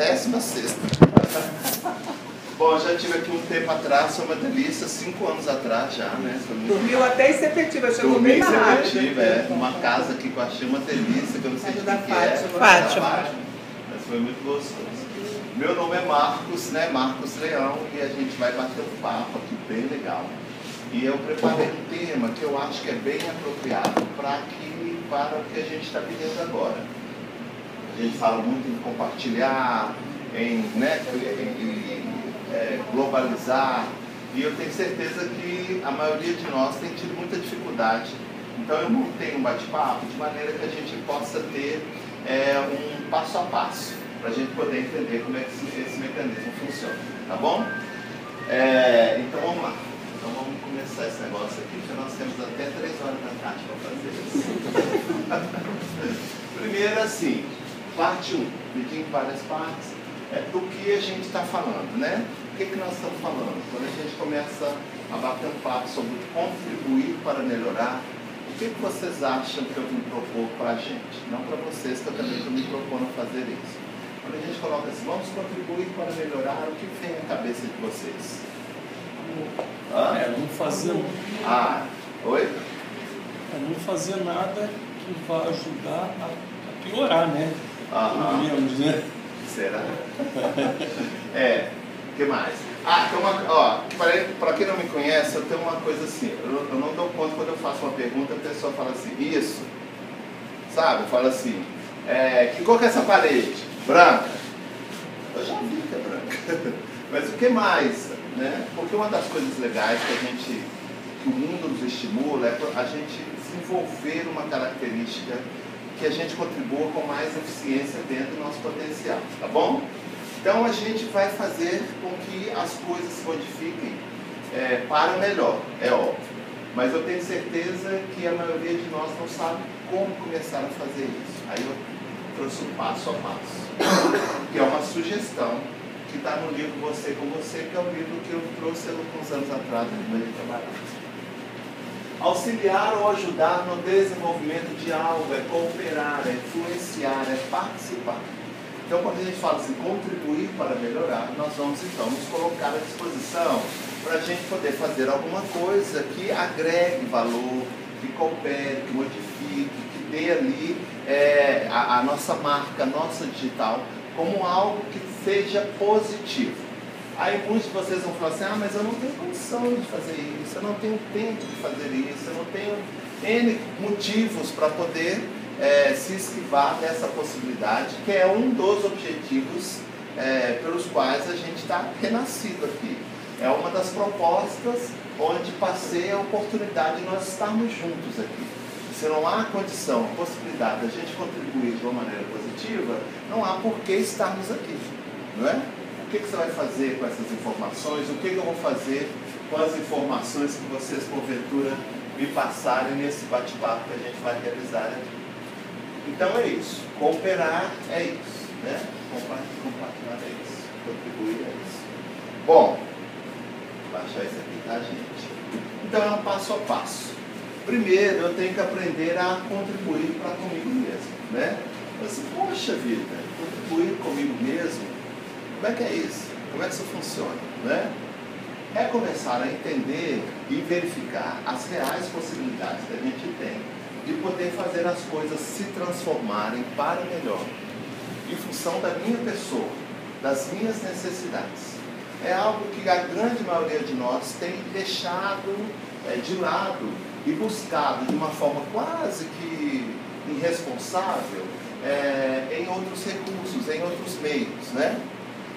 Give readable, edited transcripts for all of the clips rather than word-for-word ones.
16ª. Bom, já tive aqui um tempo atrás, foi uma delícia, 5 anos atrás já, né? Dormiu até em Sepetiba, chegou bem na rádio. Sepetiba, uma casa aqui que eu achei uma delícia, que eu não sei o que é. Fátima. Mas foi muito gostoso. Meu nome é Marcos, né? Marcos Leão, e a gente vai bater um papo aqui bem legal. E eu preparei um tema que eu acho que é bem apropriado para o que a gente está vivendo agora. A gente fala muito em compartilhar, em globalizar, e eu tenho certeza que a maioria de nós tem tido muita dificuldade. Então eu montei um bate-papo de maneira que a gente possa ter um passo a passo, para a gente poder entender como é que esse mecanismo funciona, tá bom? Então vamos lá. Então vamos começar esse negócio aqui, porque nós temos até 3 horas da tarde para fazer isso. Primeiro assim, parte 1, dividir em várias partes, do que a gente está falando, né? O que nós estamos falando? Quando a gente começa a bater um papo sobre contribuir para melhorar, o que vocês acham que eu vim propor para a gente? Não para vocês, que eu também estou me propondo a fazer isso. Quando a gente coloca assim, vamos contribuir para melhorar, o que vem à cabeça de vocês? Não fazer. Oi? Não fazer nada que vá ajudar a piorar, né? Pelo menos, né? Será? O que mais? Para quem não me conhece, eu tenho uma coisa assim, eu não dou conta quando eu faço uma pergunta, a pessoa fala assim, isso, sabe? Fala assim, que cor que é essa parede? Branca. Eu já vi que é branca. Mas o que mais? Né? Porque uma das coisas legais que o mundo nos estimula é a gente desenvolver uma característica que a gente contribua com mais eficiência dentro do nosso potencial, tá bom? Então a gente vai fazer com que as coisas se modifiquem para melhor, é óbvio. Mas eu tenho certeza que a maioria de nós não sabe como começar a fazer isso. Aí eu trouxe um passo a passo, que é uma sugestão que está no livro Você com Você, que é um livro que eu trouxe alguns anos atrás no meio de trabalhar. Auxiliar ou ajudar no desenvolvimento de algo, é cooperar, é influenciar, é participar. Então, quando a gente fala assim, contribuir para melhorar, nós vamos então nos colocar à disposição para a gente poder fazer alguma coisa que agregue valor, que coopere, que modifique, que dê ali a nossa marca, a nossa digital, como algo que seja positivo. Aí muitos de vocês vão falar assim, mas eu não tenho condição de fazer isso, eu não tenho tempo de fazer isso, eu não tenho N motivos para poder se esquivar dessa possibilidade, que é um dos objetivos pelos quais a gente está renascido aqui. É uma das propostas onde passei a oportunidade de nós estarmos juntos aqui. Se não há condição, possibilidade de a gente contribuir de uma maneira positiva, não há por que estarmos aqui, não é? O que você vai fazer com essas informações? O que eu vou fazer com as informações que vocês, porventura, me passarem nesse bate-papo que a gente vai realizar aqui? Então é isso. Cooperar é isso, né? Compartilhar é isso. Contribuir é isso. Bom, vou baixar isso aqui, tá, gente? Então é um passo a passo. Primeiro, eu tenho que aprender a contribuir para comigo mesmo, né? Mas, poxa vida, contribuir comigo mesmo, como é que é isso? Como é que isso funciona, né? É começar a entender e verificar as reais possibilidades que a gente tem de poder fazer as coisas se transformarem para melhor, em função da minha pessoa, das minhas necessidades. É algo que a grande maioria de nós tem deixado de lado e buscado de uma forma quase que irresponsável em outros recursos, em outros meios, né?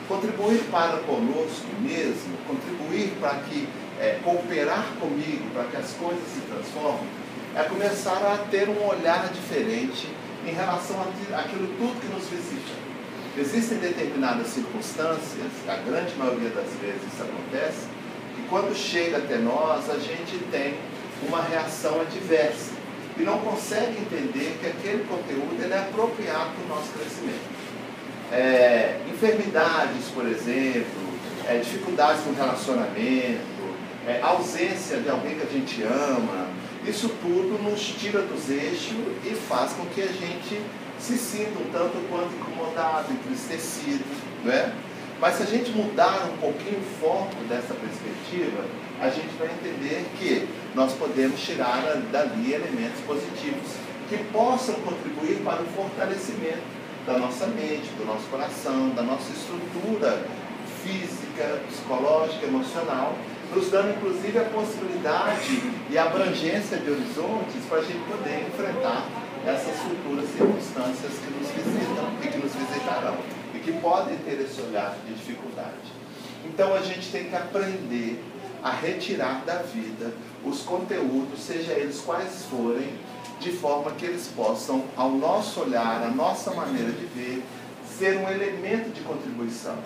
Contribuir para conosco mesmo, contribuir para que, cooperar comigo, para que as coisas se transformem, é começar a ter um olhar diferente em relação àquilo tudo que nos visita. Existem determinadas circunstâncias, a grande maioria das vezes isso acontece, que quando chega até nós, a gente tem uma reação adversa e não consegue entender que aquele conteúdo ele é apropriado para o nosso crescimento. Enfermidades, por exemplo, dificuldades no relacionamento, ausência de alguém que a gente ama, isso tudo nos tira dos eixos e faz com que a gente se sinta um tanto quanto incomodado, entristecido, não é? Mas se a gente mudar um pouquinho o foco dessa perspectiva, a gente vai entender que nós podemos tirar dali elementos positivos que possam contribuir para o fortalecimento da nossa mente, do nosso coração, da nossa estrutura física, psicológica, emocional, nos dando inclusive a possibilidade e abrangência de horizontes para a gente poder enfrentar essas futuras circunstâncias que nos visitam e que nos visitarão e que podem ter esse olhar de dificuldade. Então a gente tem que aprender a retirar da vida os conteúdos, seja eles quais forem, de forma que eles possam, ao nosso olhar, à nossa maneira de ver, ser um elemento de contribuição.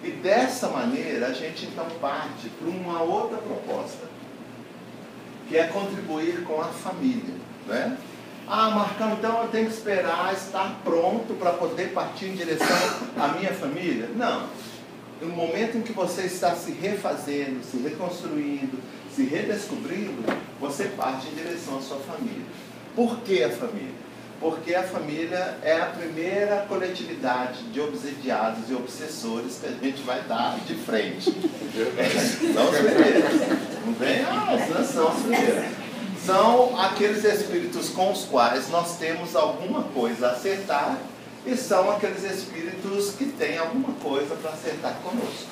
E dessa maneira a gente então parte para uma outra proposta, que é contribuir com a família, né? Ah, Marcão, então eu tenho que esperar estar pronto para poder partir em direção à minha família? Não. No momento em que você está se refazendo, se reconstruindo, se redescobrindo, você parte em direção à sua família. Por que a família? Porque a família é a primeira coletividade de obsediados e obsessores que a gente vai dar de frente. Não os primeiros. Não vem? Ah, são os primeiros. São aqueles espíritos com os quais nós temos alguma coisa a acertar e são aqueles espíritos que têm alguma coisa para acertar conosco.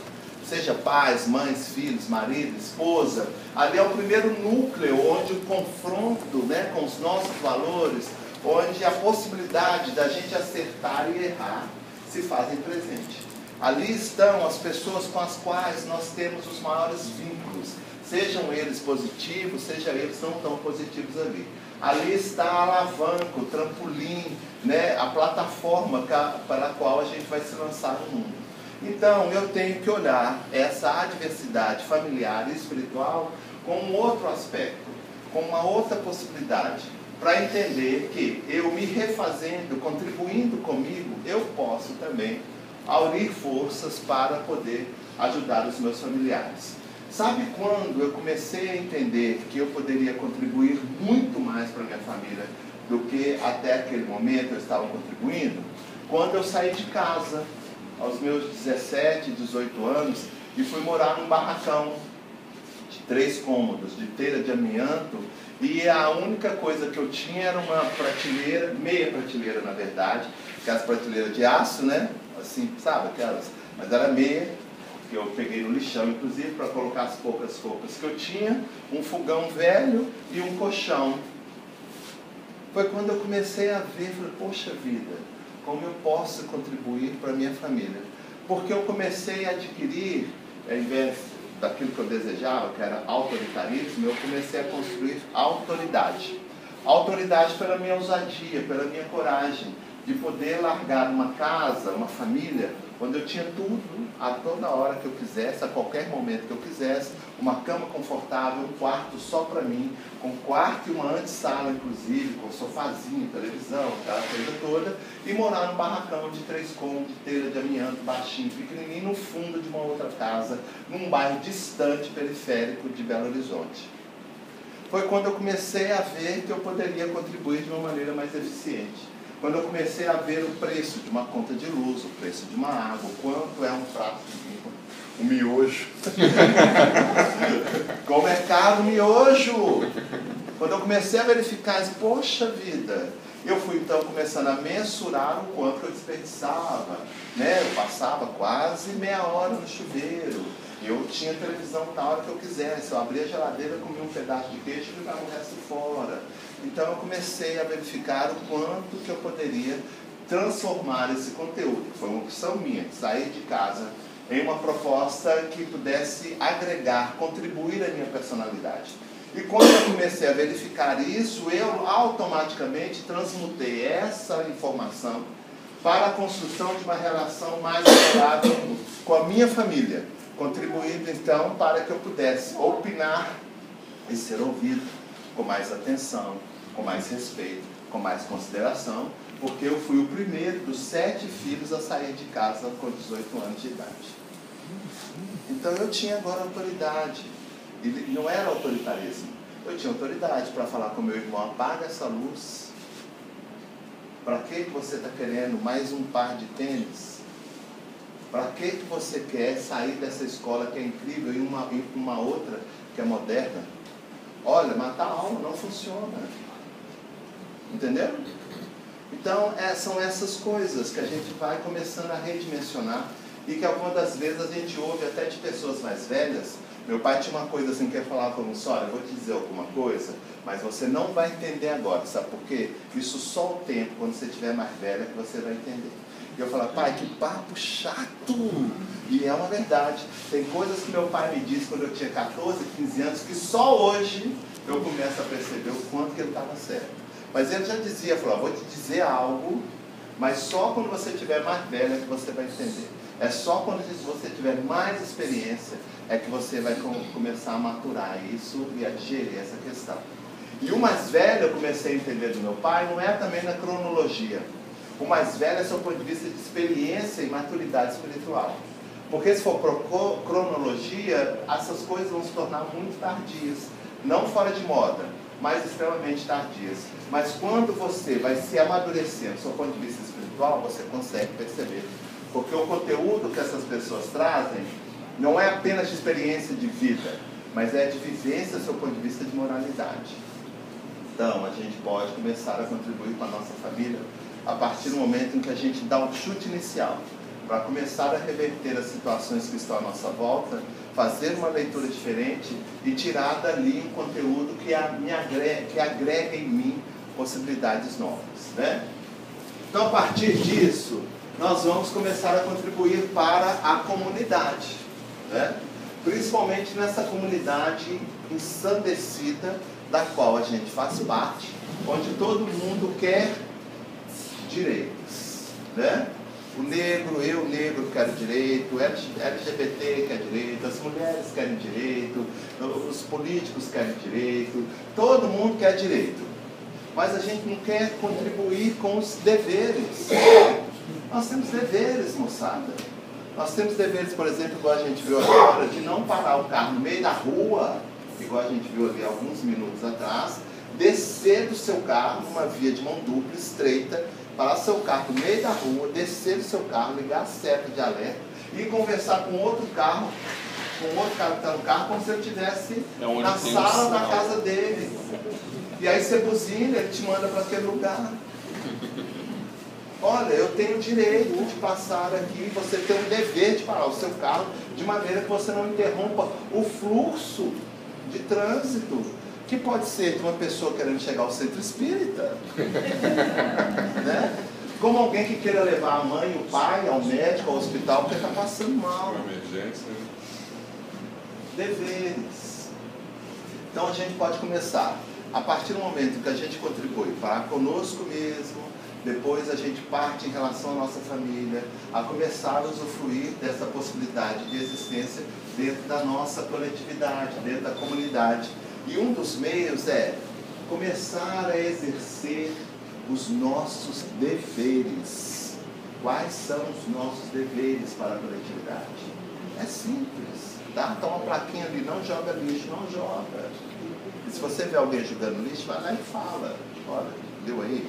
Seja pais, mães, filhos, marido, esposa. Ali é o primeiro núcleo onde o confronto, né, com os nossos valores, onde a possibilidade da gente acertar e errar se fazem presente. Ali estão as pessoas com as quais nós temos os maiores vínculos, sejam eles positivos, sejam eles não tão positivos ali. Ali está a alavanca, o trampolim, né, a plataforma para a qual a gente vai se lançar no mundo. Então, eu tenho que olhar essa adversidade familiar e espiritual com um outro aspecto, com uma outra possibilidade, para entender que eu me refazendo, contribuindo comigo, eu posso também aurir forças para poder ajudar os meus familiares. Sabe quando eu comecei a entender que eu poderia contribuir muito mais para a minha família do que até aquele momento eu estava contribuindo? Quando eu saí de casa, aos meus 17, 18 anos, e fui morar num barracão de 3 cômodos, de telha de amianto, e a única coisa que eu tinha era uma prateleira, meia prateleira na verdade, aquelas prateleiras de aço, né? Assim, sabe aquelas? Mas era meia, que eu peguei no lixão, inclusive, para colocar as poucas roupas que eu tinha, um fogão velho e um colchão. Foi quando eu comecei a ver, falei, poxa vida, como eu posso contribuir para a minha família? Porque eu comecei a adquirir, ao invés daquilo que eu desejava, que era autoritarismo, eu comecei a construir autoridade. Autoridade pela minha ousadia, pela minha coragem, de poder largar uma casa, uma família, onde eu tinha tudo, a toda hora que eu quisesse, a qualquer momento que eu quisesse, uma cama confortável, um quarto só para mim, com quarto e uma antessala, inclusive, com sofazinho, televisão, aquela coisa toda, e morar num barracão de 3 cômodos, de telha de amianto, baixinho, pequenininho, no fundo de uma outra casa, num bairro distante, periférico de Belo Horizonte. Foi quando eu comecei a ver que eu poderia contribuir de uma maneira mais eficiente. Quando eu comecei a ver o preço de uma conta de luz, o preço de uma água, o quanto é um prato de um miojo. Como é caro o miojo! Quando eu comecei a verificar, poxa vida, eu fui então começando a mensurar o quanto eu desperdiçava, né? Eu passava quase meia hora no chuveiro. Eu tinha televisão na hora que eu quisesse. Eu abria a geladeira, comia um pedaço de queijo e jogava o resto fora. Então eu comecei a verificar o quanto que eu poderia transformar esse conteúdo. Foi uma opção minha, sair de casa em uma proposta que pudesse agregar, contribuir à minha personalidade. E quando eu comecei a verificar isso, eu automaticamente transmutei essa informação para a construção de uma relação mais saudável com a minha família, contribuindo então para que eu pudesse opinar e ser ouvido com mais atenção, com mais respeito, com mais consideração, porque eu fui o primeiro dos 7 filhos a sair de casa com 18 anos de idade. Então eu tinha agora autoridade, e não era autoritarismo, eu tinha autoridade para falar com meu irmão, apaga essa luz, para que você está querendo mais um par de tênis? Para que você quer sair dessa escola que é incrível e uma outra que é moderna? Olha, matar a alma não funciona. Entendeu? Então, são essas coisas que a gente vai começando a redimensionar e que algumas das vezes a gente ouve até de pessoas mais velhas. Meu pai tinha uma coisa assim que ele falava como: olha, eu vou te dizer alguma coisa, mas você não vai entender agora, sabe por quê? Isso só o tempo, quando você estiver mais velha, que você vai entender. E eu falava: pai, que papo chato! E é uma verdade. Tem coisas que meu pai me disse quando eu tinha 14, 15 anos, que só hoje eu começo a perceber o quanto que ele estava certo. Mas ele já dizia, falou: vou te dizer algo, mas só quando você estiver mais velha que você vai entender. É só quando você tiver mais experiência é que você vai começar a maturar isso e a digerir essa questão. E o mais velho, eu comecei a entender do meu pai, não é também na cronologia. O mais velho é do ponto de vista de experiência e maturidade espiritual. Porque se for por cronologia, essas coisas vão se tornar muito tardias. Não fora de moda, mas extremamente tardias. Mas quando você vai se amadurecendo do seu ponto de vista espiritual, você consegue perceber. Porque o conteúdo que essas pessoas trazem não é apenas de experiência de vida, mas é de vivência do seu ponto de vista de moralidade. Então, a gente pode começar a contribuir com a nossa família a partir do momento em que a gente dá um chute inicial, para começar a reverter as situações que estão à nossa volta, fazer uma leitura diferente e tirar dali um conteúdo que agrega em mim possibilidades novas, né? Então, a partir disso, nós vamos começar a contribuir para a comunidade, né? Principalmente nessa comunidade ensandecida da qual a gente faz parte, onde todo mundo quer direitos, né? O negro, eu negro quero direito, o LGBT quer direito, as mulheres querem direito, os políticos querem direito, todo mundo quer direito. Mas a gente não quer contribuir com os deveres. Nós temos deveres, moçada. Nós temos deveres, por exemplo, igual a gente viu agora, de não parar o carro no meio da rua, igual a gente viu ali alguns minutos atrás, descer do seu carro numa via de mão dupla, estreita, parar seu carro no meio da rua, descer do seu carro, ligar a seta de alerta e conversar com outro carro, que está no carro, como se ele estivesse na sala da casa dele. E aí você buzina, ele te manda para aquele lugar. Olha, eu tenho o direito de passar aqui, você tem o dever de parar o seu carro de maneira que você não interrompa o fluxo de trânsito, que pode ser de uma pessoa querendo chegar ao centro espírita, né? Como alguém que queira levar a mãe, o pai ao médico, ao hospital, porque está passando mal. Uma emergência. Deveres. Então a gente pode começar, a partir do momento que a gente contribui para conosco mesmo, depois a gente parte em relação à nossa família, a começar a usufruir dessa possibilidade de existência dentro da nossa coletividade, dentro da comunidade. E um dos meios é começar a exercer os nossos deveres. Quais são os nossos deveres para a coletividade? É simples, tá? Então uma plaquinha ali: não joga lixo, não joga. E se você vê alguém jogando lixo, vai lá e fala: olha, deu aí?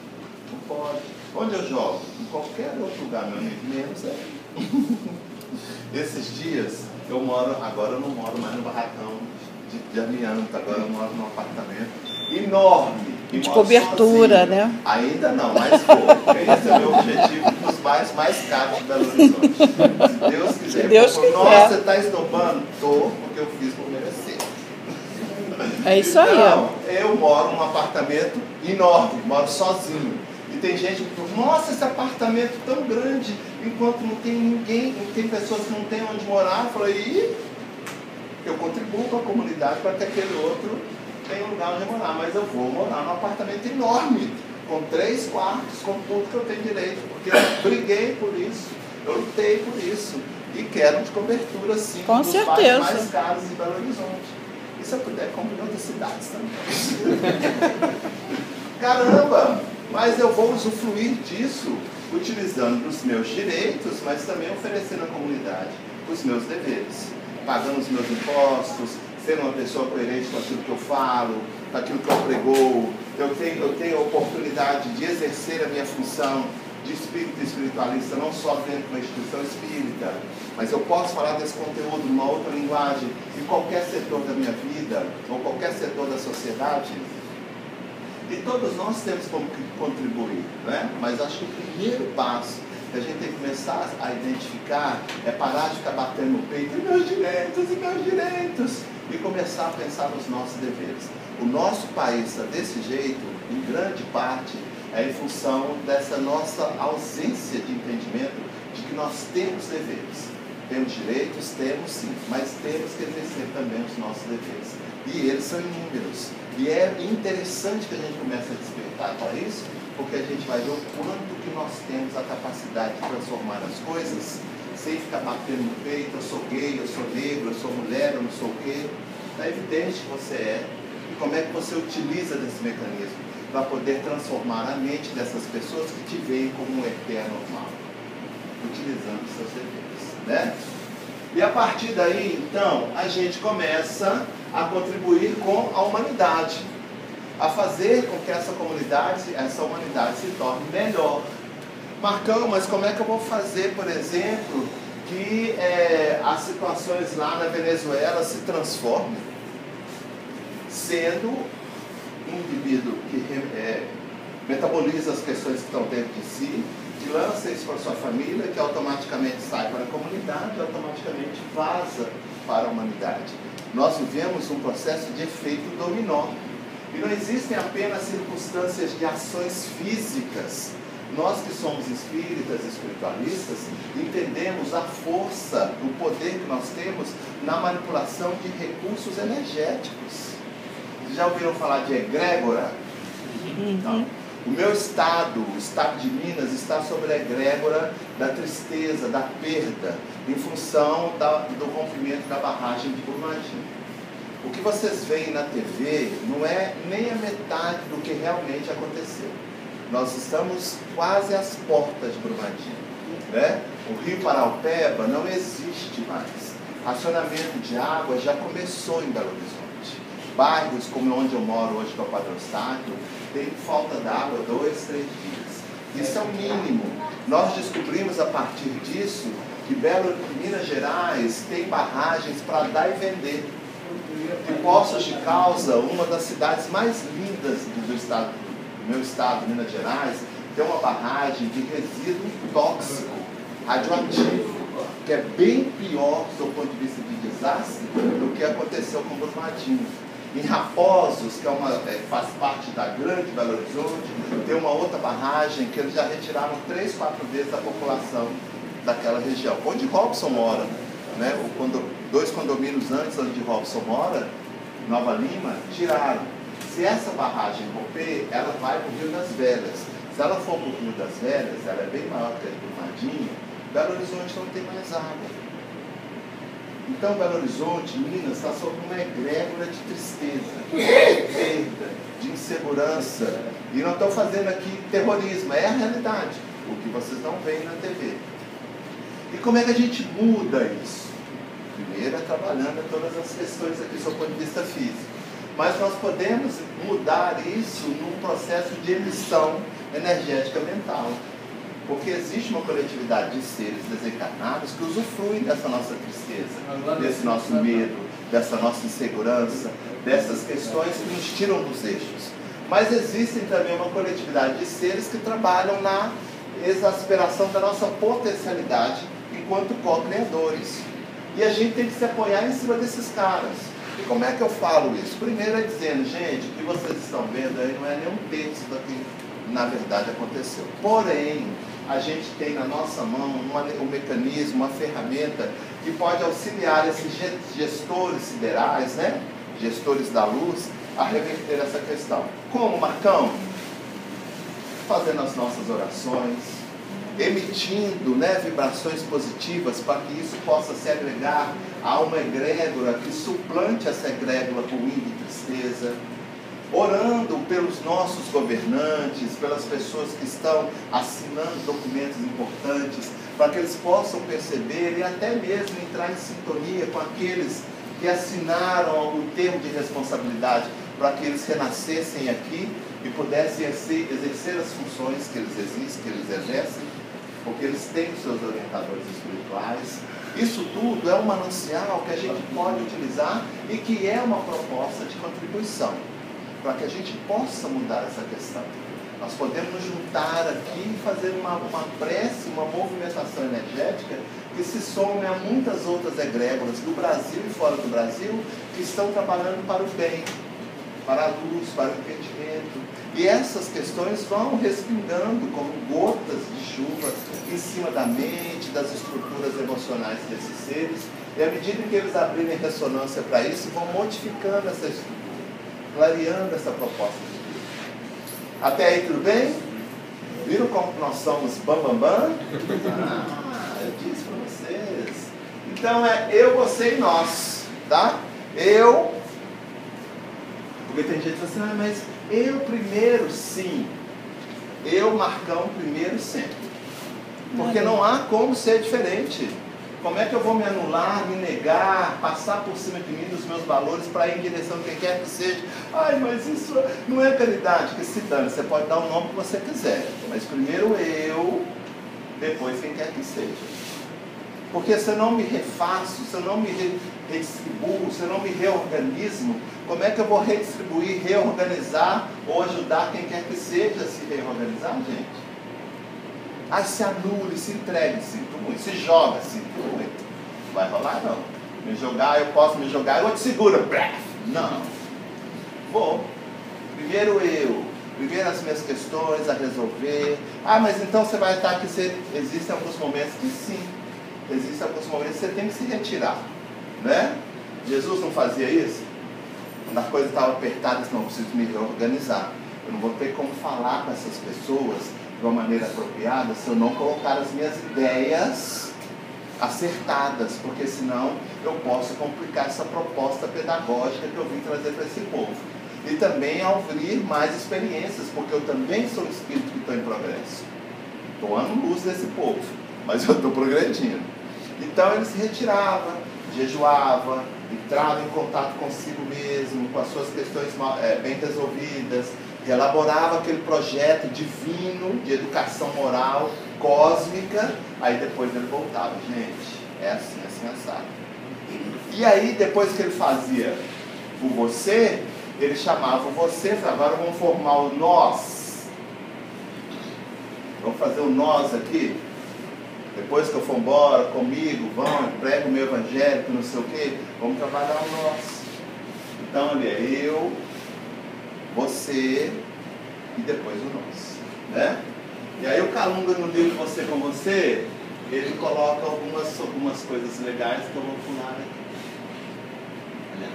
Não pode. Onde eu jogo? Em qualquer outro lugar, meu amigo, menos aí. Esses dias, agora eu não moro mais no barracão de amianto, agora eu moro num apartamento enorme. De cobertura, sozinho, né? Ainda não, mas vou. Esse é o meu objetivo dos bairros mais caros de Belo Horizonte. Se Deus quiser. Se Deus quiser. Nossa, você está esnobando? Tô, porque eu fiz por merecer. É isso aí. Então, eu moro num apartamento enorme, moro sozinho. E tem gente que fala: nossa, esse apartamento tão grande, enquanto não tem ninguém, tem pessoas que não têm onde morar. Eu falei: eu contribuo com a comunidade para que aquele outro tenha um lugar onde morar, mas eu vou morar num apartamento enorme, com 3 quartos, com tudo que eu tenho direito, porque eu briguei por isso, eu lutei por isso, e quero de cobertura, sim, com dos certeza, bairros mais caros de Belo Horizonte. E se eu puder, compro em outras cidades também. Caramba! Mas eu vou usufruir disso, utilizando os meus direitos, mas também oferecendo à comunidade os meus deveres, pagando os meus impostos, sendo uma pessoa coerente com aquilo que eu falo, com aquilo que eu pregoo. Eu tenho a oportunidade de exercer a minha função de de espírita espiritualista, não só dentro de uma instituição espírita, mas eu posso falar desse conteúdo numa outra linguagem, em qualquer setor da minha vida, ou qualquer setor da sociedade. E todos nós temos como contribuir, né? Mas acho que o primeiro passo que a gente tem que começar a identificar é parar de ficar batendo no peito, e meus direitos, e começar a pensar nos nossos deveres. O nosso país está desse jeito, em grande parte, é em função dessa nossa ausência de entendimento de que nós temos deveres. Temos direitos, temos sim, mas temos que exercer também os nossos deveres. E eles são inúmeros. E é interessante que a gente comece a despertar para isso, porque a gente vai ver o quanto que nós temos a capacidade de transformar as coisas, sem ficar batendo no peito, eu sou gay, eu sou negro, eu sou mulher, eu não sou o quê. É evidente que você é. E como é que você utiliza desse mecanismo para poder transformar a mente dessas pessoas que te veem como um eterno normal, utilizando os seus deveres, né? E a partir daí, então, a gente começa a contribuir com a humanidade, a fazer com que essa comunidade, essa humanidade se torne melhor. Marcão, mas como é que eu vou fazer, por exemplo, que as situações lá na Venezuela se transformem? Sendo um indivíduo que metaboliza as questões que estão dentro de si, que lança isso para a sua família, que automaticamente sai para a comunidade, automaticamente vaza para a humanidade. Nós vivemos um processo de efeito dominó. E não existem apenas circunstâncias de ações físicas. Nós que somos espíritas, espiritualistas, entendemos a força, o poder que nós temos na manipulação de recursos energéticos. Já ouviram falar de egrégora? Então, o meu estado, o estado de Minas, está sobre a egrégora da tristeza, da perda, em função do rompimento da barragem de Brumadinho. O que vocês veem na TV não é nem a metade do que realmente aconteceu. Nós estamos quase às portas de Brumadinho, né? O rio Paraupeba não existe mais. Racionamento de água já começou em Belo Horizonte. Bairros como onde eu moro hoje, que é o Padre Eustáquio, tem falta d'água 2, 3 dias. Isso é o mínimo. Nós descobrimos a partir disso que Minas Gerais tem barragens para dar e vender. E Poços de Caldas, uma das cidades mais lindas do meu estado, Minas Gerais, tem uma barragem de resíduo tóxico, radioativo, que é bem pior do ponto de vista de desastre do que aconteceu com Brumadinho. Em Raposos, que faz parte da grande Belo Horizonte, tem uma outra barragem que eles já retiraram 3, 4 vezes a população daquela região. Onde Robson mora, né? 2 condomínios antes onde Robson mora, Nova Lima, tiraram. Se essa barragem romper, ela vai para o Rio das Velhas. Se ela for para o Rio das Velhas, ela é bem maior que a de Brumadinho, Belo Horizonte não tem mais água. Então, Belo Horizonte, Minas, está sob uma egrégora de tristeza, de perda, de insegurança. E não estou fazendo aqui terrorismo, é a realidade, o que vocês não veem na TV. E como é que a gente muda isso? Primeiro é trabalhando todas as questões aqui do ponto de vista físico. Mas nós podemos mudar isso num processo de emissão energética mental. Porque existe uma coletividade de seres desencarnados que usufruem dessa nossa tristeza, desse nosso medo, dessa nossa insegurança, dessas questões que nos tiram dos eixos. Mas existem também uma coletividade de seres que trabalham na exasperação da nossa potencialidade enquanto co-criadores. E a gente tem que se apoiar em cima desses caras. E como é que eu falo isso? Primeiro é dizendo, gente, o que vocês estão vendo aí não é nem um terço do que na verdade aconteceu. Porém, a gente tem na nossa mão um mecanismo, uma ferramenta que pode auxiliar esses gestores siderais, né? Gestores da luz, a reverter essa questão. Como, Marcão? Fazendo as nossas orações, emitindo, né, vibrações positivas para que isso possa se agregar a uma egrégora que suplante essa egrégora ruim de tristeza. Orando pelos nossos governantes, pelas pessoas que estão assinando documentos importantes, para que eles possam perceber e até mesmo entrar em sintonia com aqueles que assinaram o termo de responsabilidade para que eles renascessem aqui e pudessem exercer as funções que eles existem, que eles exercem, porque eles têm seus orientadores espirituais. Isso tudo é um manancial que a gente pode utilizar e que é uma proposta de contribuição, para que a gente possa mudar essa questão. Nós podemos nos juntar aqui e fazer uma prece, uma movimentação energética que se some a muitas outras egrégoras do Brasil e fora do Brasil que estão trabalhando para o bem, para a luz, para o entendimento. E essas questões vão respingando como gotas de chuva em cima da mente, das estruturas emocionais desses seres. E à medida que eles abrirem ressonância para isso, vão modificando essa estrutura, clareando essa proposta de vida. Até aí tudo bem? Viram como nós somos bam? Eu disse para vocês. Então é eu, você e nós, tá? Eu, porque tem gente que fala assim, mas eu primeiro, sim. Eu, Marcão, primeiro sempre. Porque não há como ser diferente. Como é que eu vou me anular, me negar, passar por cima de mim dos meus valores para ir em direção de quem quer que seja? Ai, mas isso não é caridade, que se dane. Você pode dar o nome que você quiser. Mas primeiro eu, depois quem quer que seja. Porque se eu não me refaço, se eu não me redistribuo, se eu não me reorganizo, como é que eu vou redistribuir, reorganizar ou ajudar quem quer que seja a se reorganizar, gente? Aí se anule, se entregue, sinto muito. Se joga, sinto muito. Não vai rolar, não. Me jogar, eu posso me jogar, eu te seguro. Não. Vou. Primeiro eu. Primeiro as minhas questões a resolver. Ah, mas então você vai estar aqui. Existem alguns momentos que sim. Existem alguns momentos que você tem que se retirar. Né? Jesus não fazia isso? Quando a coisa estava apertada, eu disse, não, eu preciso me reorganizar. Eu não vou ter como falar com essas pessoas de uma maneira apropriada se eu não colocar as minhas ideias acertadas, porque senão eu posso complicar essa proposta pedagógica que eu vim trazer para esse povo. E também abrir mais experiências, porque eu também sou um espírito que estou em progresso. Estou dando luz desse povo, mas eu estou progredindo. Então ele se retirava, jejuava, entrava em contato consigo mesmo, com as suas questões bem resolvidas, elaborava aquele projeto divino de educação moral, cósmica, aí depois ele voltava. Gente, é assim, assado. E aí, depois que ele fazia o você, ele chamava o você, agora vamos formar o nós. Vamos fazer o nós aqui. Depois que eu for embora comigo, vamos, prego o meu evangelho, não sei o quê, vamos trabalhar o nós. Então, ele é eu, você e depois o nós, né? E aí o Calunga no livro Você com Você, ele coloca algumas coisas legais que eu vou pular aqui. Aliás,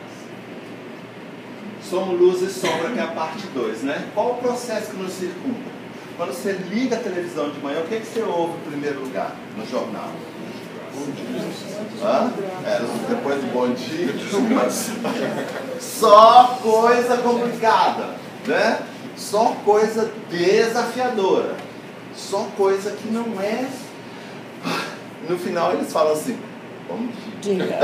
somos luz e sombra, que é a parte 2, né? Qual o processo que nos circunda? Quando você liga a televisão de manhã, o que você ouve em primeiro lugar no jornal? Depois do bom dia. Só coisa complicada, né? Só coisa desafiadora. Só coisa que não é. No final eles falam assim: bom dia.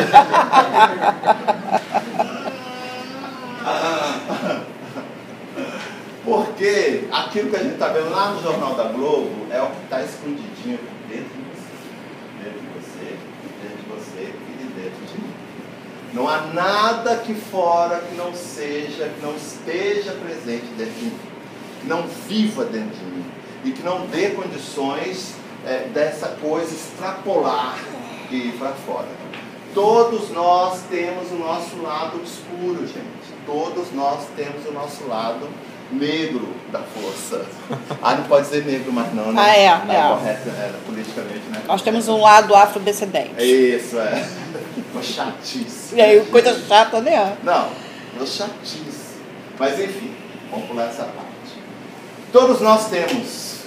Porque aquilo que a gente está vendo lá no Jornal da Globo é o que está escondidinho dentro de você, dentro de você e dentro de mim. Não há nada aqui fora que não esteja presente dentro de mim, que não viva dentro de mim e que não dê condições dessa coisa extrapolar e ir para fora. Todos nós temos o nosso lado obscuro, gente. Todos nós temos o nosso lado negro da força. Não pode ser negro mais não, né? Correto, politicamente, né? Nós temos um lado afrodescendente. Isso, Uma chatice. E aí, coisa chata, né? Não, chatice. Mas enfim, vamos pular essa parte. Todos nós temos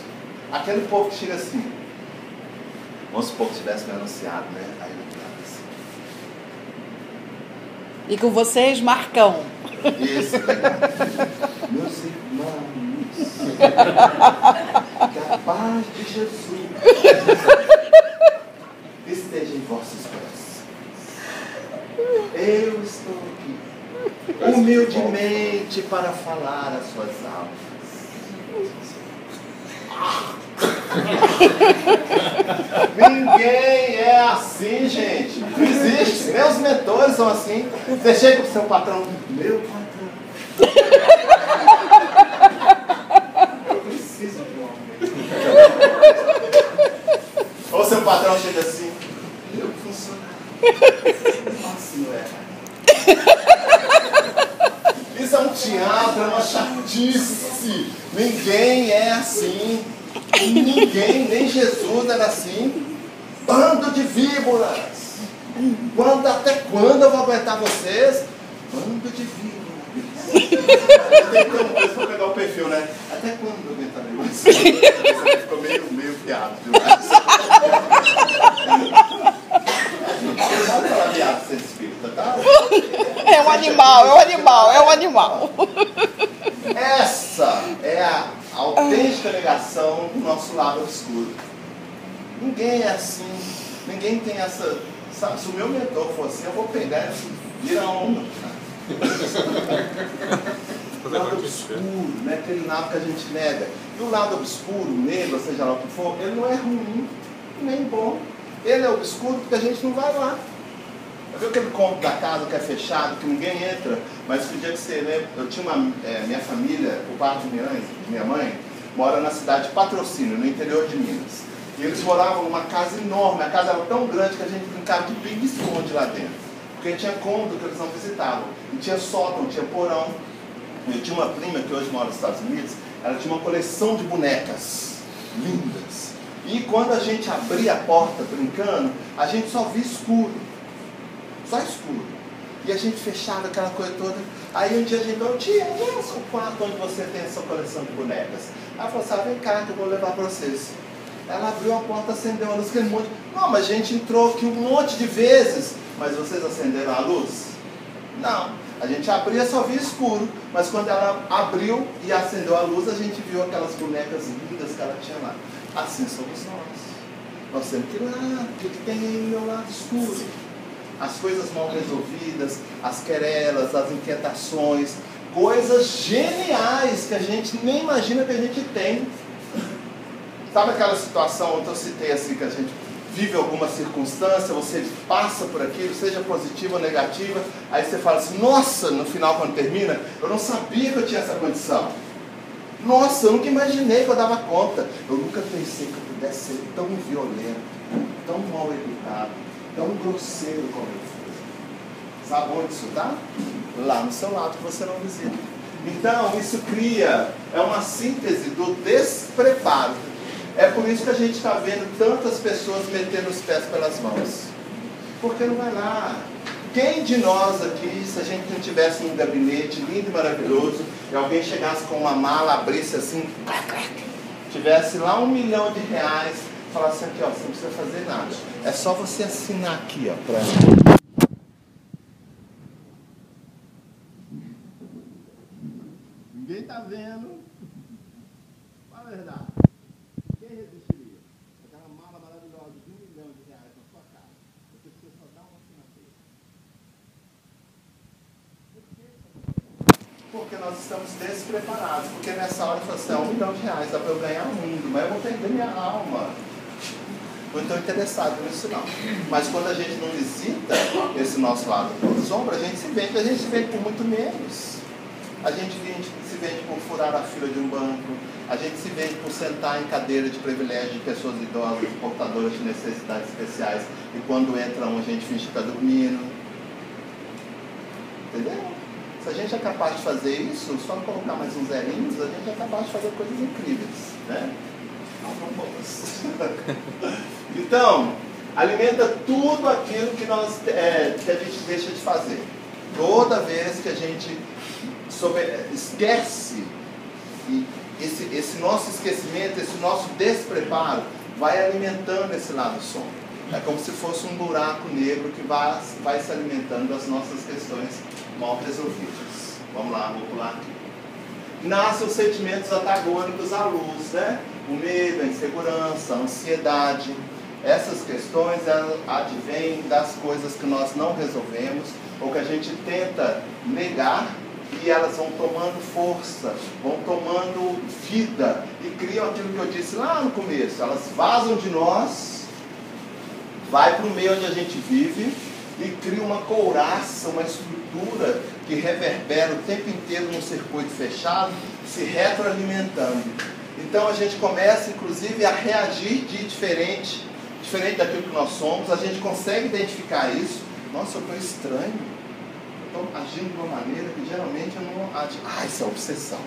aquele povo que chega assim. Vamos supor que tivesse me anunciado, né? Aí eu falava assim. E com vocês, Marcão. Isso, meus irmãos, que a paz de Jesus esteja em vossos corações. Eu estou aqui, humildemente, para falar às suas almas. Ninguém é assim, gente. Não existe. Meus mentores são assim. Você chega pro seu patrão, meu patrão, eu preciso de um aumento. Ou seu patrão chega assim, meu funcionário, assim, isso é um teatro, é uma chatice. Ninguém é assim. Ninguém, nem Jesus era assim. Bando de víboras. Até quando eu vou aguentar vocês? Bando de víboras. Tem que ter uma coisa pra pegar o perfil, né? Até quando eu aguentarei vocês? Isso ficou meio piado demais. Não pode falar viado sem espírita, tá? É um animal, é um animal, é um animal. Essa é a autêntica negação do nosso lado obscuro. Ninguém é assim, ninguém tem essa. Sabe, se o meu mentor for assim, eu vou pegar e virar onda. O lado obscuro, né? Aquele lado que a gente nega. E o lado obscuro, negro, seja lá o que for, ele não é ruim, nem bom. Ele é obscuro porque a gente não vai lá. Viu aquele cômodo da casa que é fechado, que ninguém entra? Mas que o dia que você lembra, eu tinha minha família, o pai de minha mãe, mora na cidade de Patrocínio, no interior de Minas. E eles moravam numa casa enorme, a casa era tão grande que a gente brincava de pique-esconde lá dentro. Porque tinha cômodo que eles não visitavam. E tinha sótão, tinha porão. Eu tinha uma prima que hoje mora nos Estados Unidos, ela tinha uma coleção de bonecas lindas. E quando a gente abria a porta brincando, a gente só via escuro. Só escuro. E a gente fechava aquela coisa toda. Aí um dia a gente falou, tia, esse é o quarto onde você tem essa coleção de bonecas. Ela falou assim, vem cá que eu vou levar para vocês. Ela abriu a porta, acendeu a luz, aquele monte. Não, mas a gente entrou aqui um monte de vezes. Mas vocês acenderam a luz? Não. A gente abria, só via escuro. Mas quando ela abriu e acendeu a luz, a gente viu aquelas bonecas lindas que ela tinha lá. Assim somos nós. Nós temos que ir lá, o que tem aí no meu lado escuro? As coisas mal resolvidas, as querelas, as inquietações, coisas geniais que a gente nem imagina que a gente tem. Sabe aquela situação onde eu citei assim, que a gente vive alguma circunstância, você passa por aquilo, seja positiva ou negativa, aí você fala assim, nossa, no final quando termina, eu não sabia que eu tinha essa condição. Nossa, eu nunca imaginei que eu dava conta. Eu nunca pensei que eu pudesse ser tão violento, tão mal educado, tão grosseiro como eu fui. Sabe onde isso está? Lá no seu lado que você não visita. Então, isso cria, é uma síntese do despreparo. É por isso que a gente está vendo tantas pessoas metendo os pés pelas mãos. Porque não vai lá. Quem de nós aqui, se a gente não tivesse um gabinete lindo e maravilhoso, e alguém chegasse com uma mala, abrisse assim, tivesse lá R$1 milhão, falasse aqui, ó, você não precisa fazer nada. É só você assinar aqui, ó, pra mim. Ninguém tá vendo. Fala a verdade. Quem resistiria? Aquela mala maravilhosa de R$1 milhão na sua casa. Você precisa só dar uma assinatura. Porque nós estamos despreparados. Porque nessa hora eu falo assim, R$1 milhão, dá para eu ganhar o mundo, mas eu vou perder minha alma. Não estou interessado nisso não. Mas quando a gente não visita esse nosso lado por sombra, a gente se vende por muito menos. A gente se vende por furar a fila de um banco, a gente se vende por sentar em cadeira de privilégio de pessoas idosas, portadoras de necessidades especiais, e quando entra um, a gente finge que está dormindo. Entendeu? Se a gente é capaz de fazer isso, só colocar mais uns zerinhos, a gente é capaz de fazer coisas incríveis, né? Não tão boas. Então, alimenta tudo aquilo que a gente deixa de fazer. Toda vez que a gente esquece, e esse nosso esquecimento, esse nosso despreparo, vai alimentando esse lado sombrio. É como se fosse um buraco negro que vai se alimentando das nossas questões mal resolvidas. Vamos lá, vou pular aqui. Nascem os sentimentos antagônicos à luz, né? O medo, a insegurança, a ansiedade. Essas questões advêm das coisas que nós não resolvemos ou que a gente tenta negar e elas vão tomando força, vão tomando vida e criam aquilo que eu disse lá no começo. Elas vazam de nós, vai para o meio onde a gente vive e cria uma couraça, uma estrutura que reverbera o tempo inteiro num circuito fechado, se retroalimentando. Então a gente começa inclusive a reagir de diferente daquilo que nós somos. A gente consegue identificar isso. Nossa, eu estou estranho, eu estou agindo de uma maneira que geralmente eu não ajo. Isso é obsessão.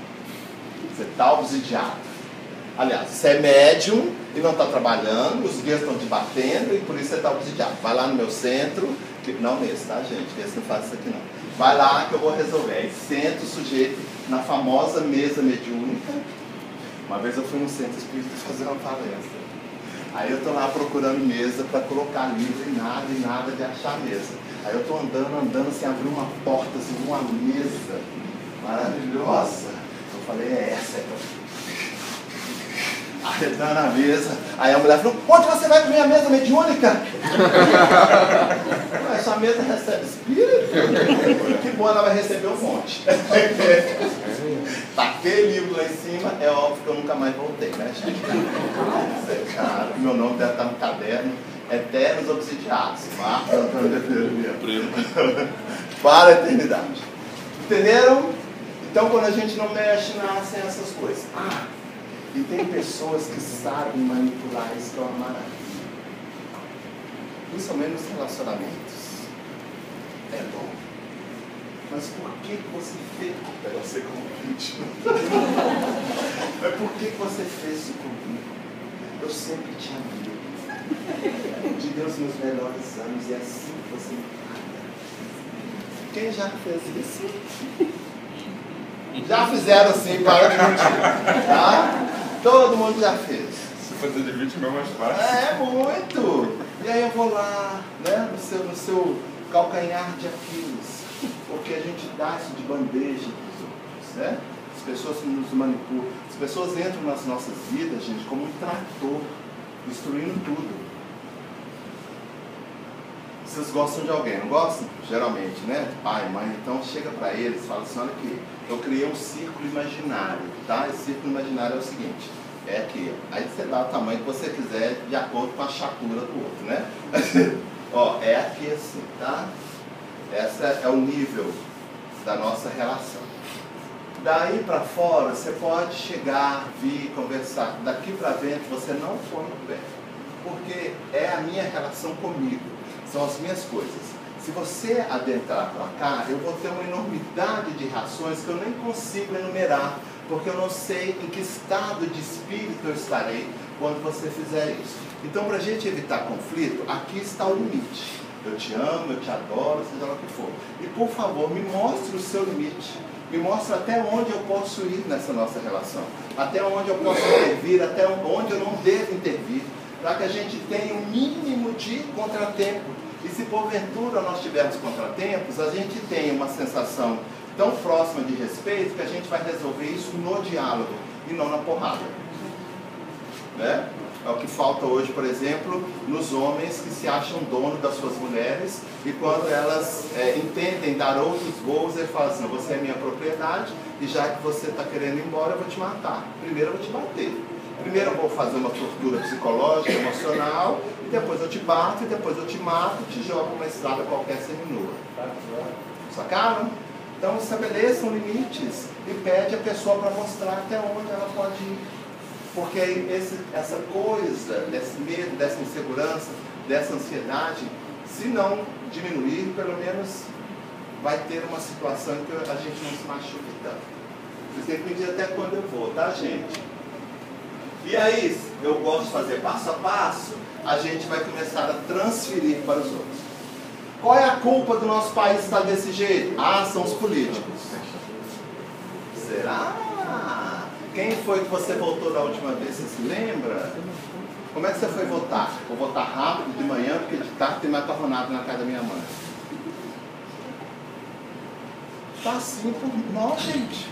Você está obsidiado. Aliás, você é médium e não está trabalhando, os guias estão te batendo e por isso você está obsidiado. Vai lá no meu centro, não nesse, tá, gente? Esse não faz isso aqui não. Vai lá que eu vou resolver. Aí senta o sujeito na famosa mesa mediúnica. Uma vez eu fui no centro espírita fazer uma palestra. Aí eu estou lá procurando mesa para colocar livro e nada de achar mesa. Aí eu estou andando assim, abri uma porta, assim, uma mesa maravilhosa. Eu falei, essa é arredando a mesa. Aí a mulher falou, onde você vai comer a mesa mediúnica? Essa mesa recebe espírito? Que bom, ela vai receber um monte. Taquei livro lá em cima, é óbvio que eu nunca mais voltei, né, gente? Cara, meu nome deve estar no caderno, Eternos Obsidiados. Marcos Antônio de para a eternidade. Entenderam? Então, quando a gente não mexe, nascem essas coisas. E tem pessoas que sabem manipular isso, que é uma maravilha. Principalmente nos relacionamentos. É bom. Mas por que você fez? Eu sei convite. Mas por que você fez isso comigo? Eu sempre te amei. Te dei os meus melhores anos e é assim que você me paga. Quem já fez isso? Já fizeram assim, para de mentir. Tá? Todo mundo já fez. Se fazer de vítima é mais fácil. É muito. E aí eu vou lá, né, no seu calcanhar de Aquiles. Porque a gente dá isso de bandeja para os outros, né? As pessoas nos manipulam. As pessoas entram nas nossas vidas, gente, como um trator, destruindo tudo. Vocês gostam de alguém, não gostam? Geralmente, né? Pai, mãe. Então chega para eles e fala assim, olha aqui, eu criei um círculo imaginário, tá? Esse círculo imaginário é o seguinte, é aqui, aí você dá o tamanho que você quiser de acordo com a chacura do outro, né? Ó, é aqui assim, tá? Esse é o nível da nossa relação. Daí para fora, você pode chegar, vir, conversar. Daqui para dentro, você não põe o pé. Porque é a minha relação comigo. São as minhas coisas. Se você adentrar para cá, eu vou ter uma enormidade de reações que eu nem consigo enumerar. Porque eu não sei em que estado de espírito eu estarei quando você fizer isso. Então, para a gente evitar conflito, aqui está o limite. Eu te amo, eu te adoro, seja lá o que for. E por favor, me mostre o seu limite. Me mostre até onde eu posso ir nessa nossa relação. Até onde eu posso intervir, até onde eu não devo intervir. Para que a gente tenha um mínimo de contratempo. E se porventura nós tivermos contratempos, a gente tem uma sensação tão próxima de respeito que a gente vai resolver isso no diálogo e não na porrada. Né? É o que falta hoje, por exemplo, nos homens que se acham dono das suas mulheres e quando elas entendem dar outros voos, ele fala assim, você é minha propriedade e já que você está querendo ir embora, eu vou te matar. Primeiro eu vou te bater. Primeiro eu vou fazer uma tortura psicológica, emocional, e depois eu te bato, e depois eu te mato e te jogo uma estrada qualquer seminua. Sacaram? Então estabeleçam limites e pede a pessoa para mostrar até onde ela pode ir. Porque essa coisa, desse medo, dessa insegurança, dessa ansiedade, se não diminuir, pelo menos vai ter uma situação em que a gente não se machuque tanto. Vocês têm que pedir até quando eu vou, tá, gente? E aí, eu gosto de fazer passo a passo, a gente vai começar a transferir para os outros. Qual é a culpa do nosso país estar desse jeito? São os políticos. Será? Quem foi que você votou da última vez? Você se lembra? Como é que você foi votar? Vou votar rápido de manhã, porque de tarde tem macarronado na casa da minha mãe. Está assim por nós, gente.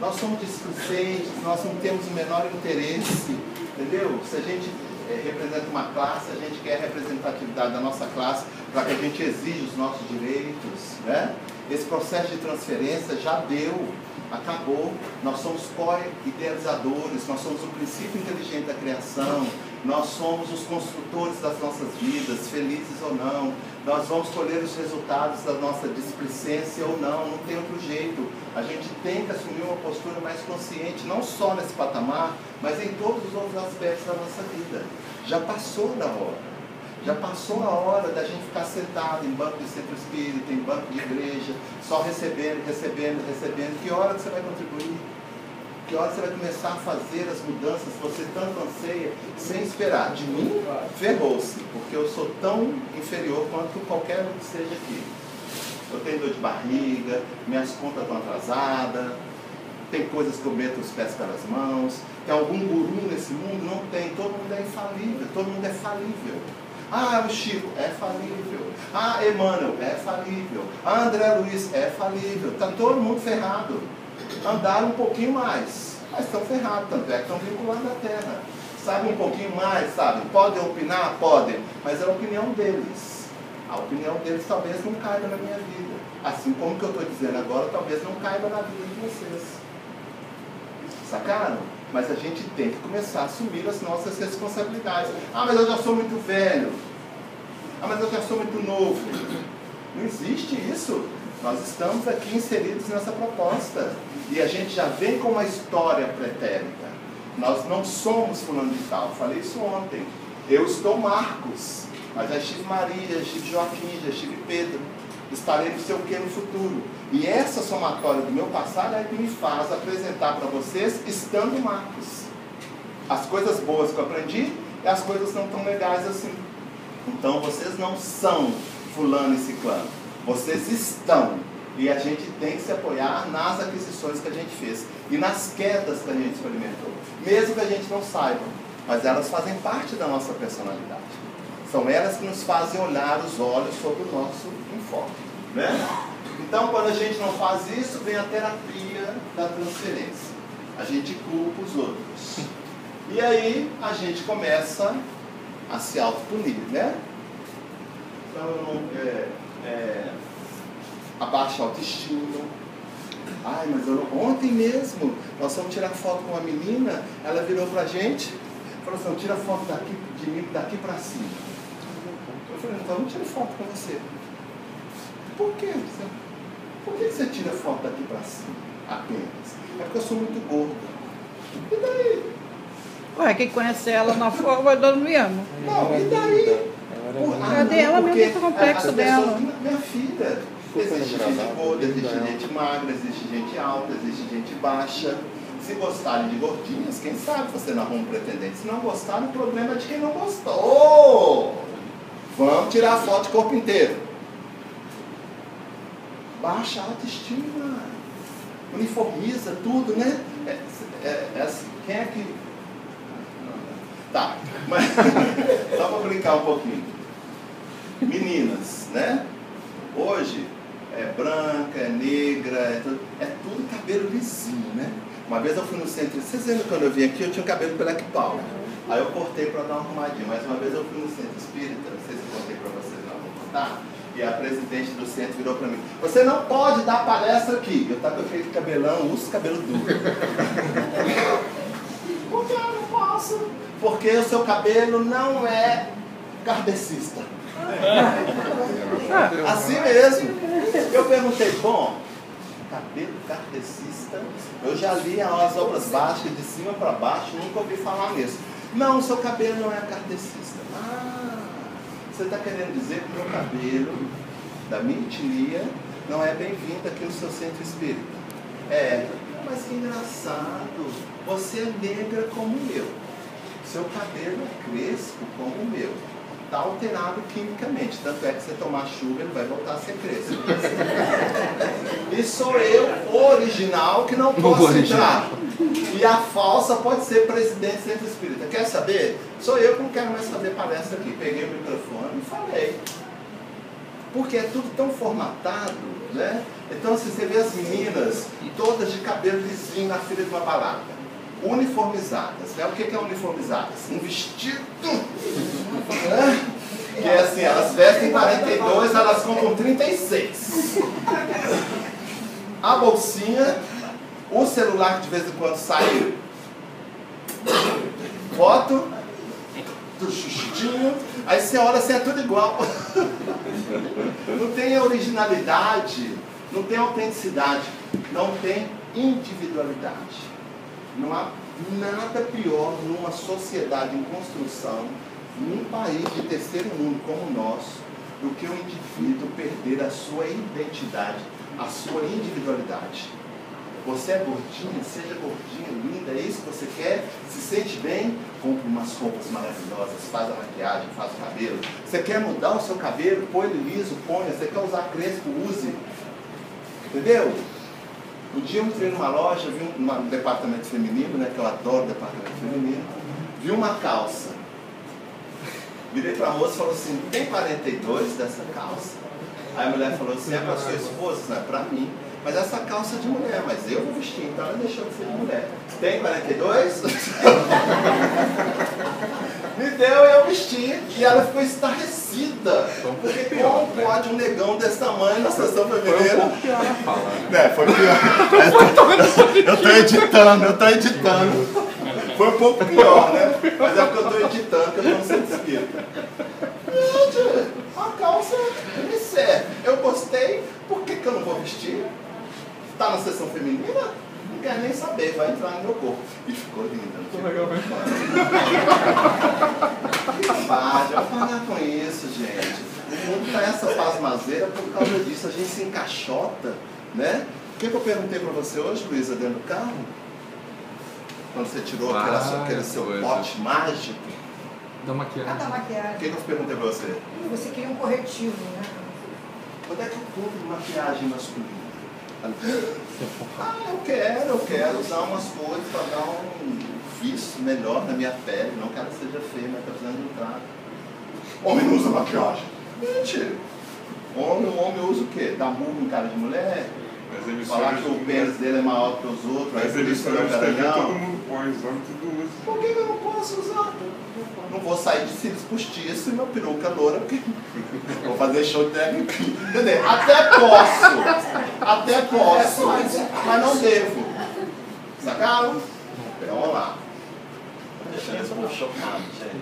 Nós somos displicentes, nós não temos o menor interesse, entendeu? Se a gente representa uma classe, a gente quer a representatividade da nossa classe para que a gente exija os nossos direitos, né? Esse processo de transferência já deu, acabou. Nós somos co-idealizadores, nós somos o princípio inteligente da criação, nós somos os construtores das nossas vidas, felizes ou não. Nós vamos colher os resultados da nossa displicência ou não, não tem outro jeito. A gente tem que assumir uma postura mais consciente, não só nesse patamar, mas em todos os outros aspectos da nossa vida. Já passou da hora. Já passou a hora da gente ficar sentado em banco de centro espírita, em banco de igreja, só recebendo, recebendo, recebendo. Que hora que você vai contribuir? Que hora você vai começar a fazer as mudanças que você tanto anseia, sem esperar? De mim, ferrou-se, porque eu sou tão inferior quanto qualquer um que esteja aqui. Eu tenho dor de barriga, minhas contas estão atrasadas, tem coisas que eu meto os pés pelas mãos. Tem algum guru nesse mundo? Não tem. Todo mundo é infalível, todo mundo é falível. Ah, o Chico é falível. Ah, Emmanuel é falível. Ah, André Luiz é falível. Está todo mundo ferrado. Andaram um pouquinho mais, mas estão ferrados, tanto é que estão vinculados à Terra. Sabem um pouquinho mais, sabem? Podem opinar? Podem, mas é a opinião deles. A opinião deles talvez não caiba na minha vida. Assim como que eu estou dizendo agora, talvez não caiba na vida de vocês. Sacaram? Mas a gente tem que começar a assumir as nossas responsabilidades. Ah, mas eu já sou muito velho. Ah, mas eu já sou muito novo. Não existe isso. Nós estamos aqui inseridos nessa proposta. E a gente já vem com uma história pretérita. Nós não somos fulano de tal. Falei isso ontem. Eu estou Marcos. Mas já estive Maria, já estive Joaquim, já estive Pedro. Estarei não sei o que no futuro. E essa somatória do meu passado é que me faz apresentar para vocês estando Marcos. As coisas boas que eu aprendi e as coisas não tão legais assim. Então vocês não são fulano e ciclano. Vocês estão. E a gente tem que se apoiar nas aquisições que a gente fez. E nas quedas que a gente experimentou. Mesmo que a gente não saiba. Mas elas fazem parte da nossa personalidade. São elas que nos fazem olhar os olhos sobre o nosso enfoque. Né? Então, quando a gente não faz isso, vem a terapia da transferência. A gente culpa os outros. E aí, a gente começa a se autopunir, né? Então, a baixa autoestima. Ai, mas ontem mesmo, nós fomos tirar foto com uma menina, ela virou pra gente, falou assim, tira foto de mim daqui pra cima. Eu falei, então não tiro foto com você. Por quê? Por que você tira foto daqui pra cima apenas? É porque eu sou muito gorda. E daí? Ué, quem conhece ela na forma, eu não me amo. Não, e daí? Cadê ela mesmo, o complexo dela? Minha filha, existe gente gorda, existe gente magra, existe gente alta, existe gente baixa. Se gostarem de gordinhas, quem sabe você não arruma um pretendente. Se não gostarem, o problema é de quem não gostou. Vamos tirar foto de corpo inteiro. Baixa a autoestima. Uniformiza tudo, né? Quem é que... Tá, mas só para brincar um pouquinho. Meninas, né? Hoje é branca, é negra, é tudo cabelo lisinho, né? Uma vez eu fui no centro, vocês lembram quando eu vim aqui, eu tinha um cabelo black power. Aí eu cortei para dar uma arrumadinha, mas uma vez eu fui no centro espírita, não sei se eu contei para vocês, não vou contar. E a presidente do centro virou para mim, você não pode dar palestra aqui. Eu estava com aquele cabelão, uso cabelo duro. Por que eu não posso? Porque o seu cabelo não é kardecista. Assim mesmo. Eu perguntei, bom, cabelo kardecista, eu já li as obras básicas de cima para baixo, nunca ouvi falar nisso. Não, o seu cabelo não é kardecista. Você está querendo dizer que o meu cabelo, da minha etnia, não é bem-vindo aqui no seu centro espírita? É, mas que engraçado, você é negra como eu. Seu cabelo é crespo como o meu. Está alterado quimicamente. Tanto é que você tomar chuva, ele vai voltar a ser crespo. E sou eu, o original, que não posso entrar. E a falsa pode ser presidente do centro espírita. Quer saber? Sou eu que não quero mais fazer palestra aqui. Peguei o microfone e falei. Porque é tudo tão formatado, né? Então, se você vê as meninas todas de cabelo lisinho na fila de uma balada. uniformizadas. Né? O que é uniformizadas? Um vestido, né? Que é assim, elas vestem 42, elas compram 36. A bolsinha, o celular que de vez em quando sai foto do xuxinho, aí você olha assim, é tudo igual. Não tem originalidade, não tem autenticidade, não tem individualidade. Não há nada pior numa sociedade em construção, num país de terceiro mundo como o nosso, do que um indivíduo perder a sua identidade, a sua individualidade. Você é gordinha, seja gordinha, linda, é isso que você quer? Se sente bem? Compre umas roupas maravilhosas, faz a maquiagem, faz o cabelo. Você quer mudar o seu cabelo? Põe ele liso, ponha. Você quer usar crespo? Use. Entendeu? Um dia eu entrei numa loja, vi um departamento feminino, né, que eu adoro departamento feminino, vi uma calça. Virei para a moça e falou assim, tem 42 dessa calça? Aí a mulher falou assim, é para sua esposa? Não, é para mim. Mas essa calça é de mulher, mas eu vou vestir, então ela deixou de ser de mulher. Tem 42? Me deu e eu vesti. E ela ficou estarrecida. Porque como pode um negão desse tamanho na sessão feminina? Foi pior. Eu tô editando. Foi um pouco pior, né? Mas é porque eu tô editando, que eu tô no centro espírita. Gente, a calça me serve. Eu gostei, por que eu não vou vestir? Tá na sessão feminina? Não quer nem saber, vai entrar no meu corpo. E ficou linda. Ficou legal, vai parar com isso, gente. O mundo tá essa pasmazeira por causa disso. A gente se encaixota, né? O que eu perguntei pra você hoje, Luísa, dentro do carro? Quando você tirou aquele seu pote mágico? Da maquiagem. Da maquiagem. O que eu perguntei pra você? Você queria um corretivo, né? Quando é que eu compro maquiagem masculina? Eu quero usar umas cores para dar um vício melhor na minha pele. Não quero que seja feio, mas está precisando de um trato. Homem não usa maquiagem. Mentira. Homem usa o quê? Dá murro em cara de mulher? Falar que o pênis dele é maior que os outros. Mas emissoras de TV todo mundo põe, os homens tudo usa. Por que eu não posso usar? Não vou sair de cílios postiços e meu peruca loura, porque vou fazer show de drag queen. Entendeu? Até posso, mas não devo. Sacaram? Então vamos lá. Deixando isso chocado, gente.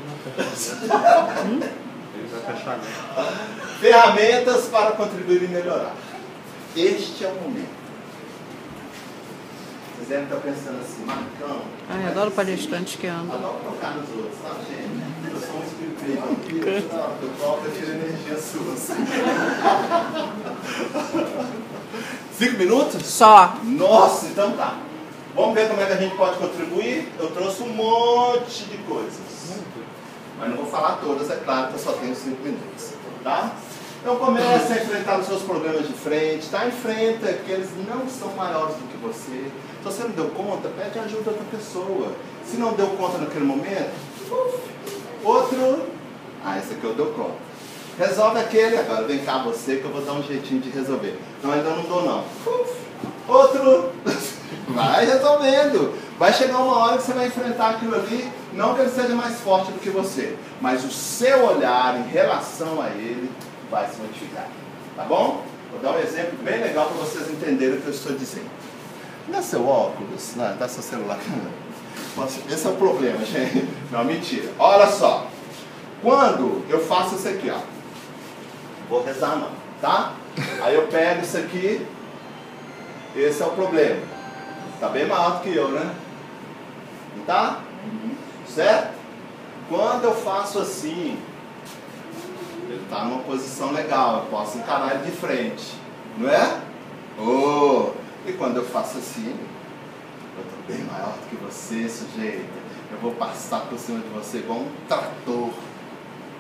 Ferramentas para contribuir e melhorar. Este é o momento. Vocês devem estar pensando assim, Marcão. Ai, adoro palestrantes que andam. Adoro tocar nos outros, sabe, gente? Eu sou um espírito aí, eu toco, eu tiro energia sua. 5 minutos? Só. Nossa, então tá. Vamos ver como é que a gente pode contribuir? Eu trouxe um monte de coisas. Mas não vou falar todas, é claro que eu só tenho 5 minutos. Tá? Então comece a enfrentar os seus problemas de frente, tá? Enfrenta, porque eles não são maiores do que você. Se você não deu conta, pede ajuda a outra pessoa. Se não deu conta naquele momento, outro, esse aqui eu dou conta. Resolve aquele, agora vem cá você que eu vou dar um jeitinho de resolver. Não, ainda não dou não. Outro, vai resolvendo. Vai chegar uma hora que você vai enfrentar aquilo ali, não que ele seja mais forte do que você, mas o seu olhar em relação a ele vai se modificar. Tá bom? Vou dar um exemplo bem legal para vocês entenderem o que eu estou dizendo. Não é seu óculos, não, tá seu celular. Esse é o problema, gente. Não, mentira. Olha só. Quando eu faço isso aqui, ó. Vou rezar não, tá? Aí eu pego isso aqui. Esse é o problema. Tá bem maior do que eu, né? Não tá? Certo? Quando eu faço assim, ele está numa posição legal, eu posso encarar ele de frente, não é? E quando eu faço assim, eu estou bem maior do que você, sujeito. Eu vou passar por cima de você igual um trator.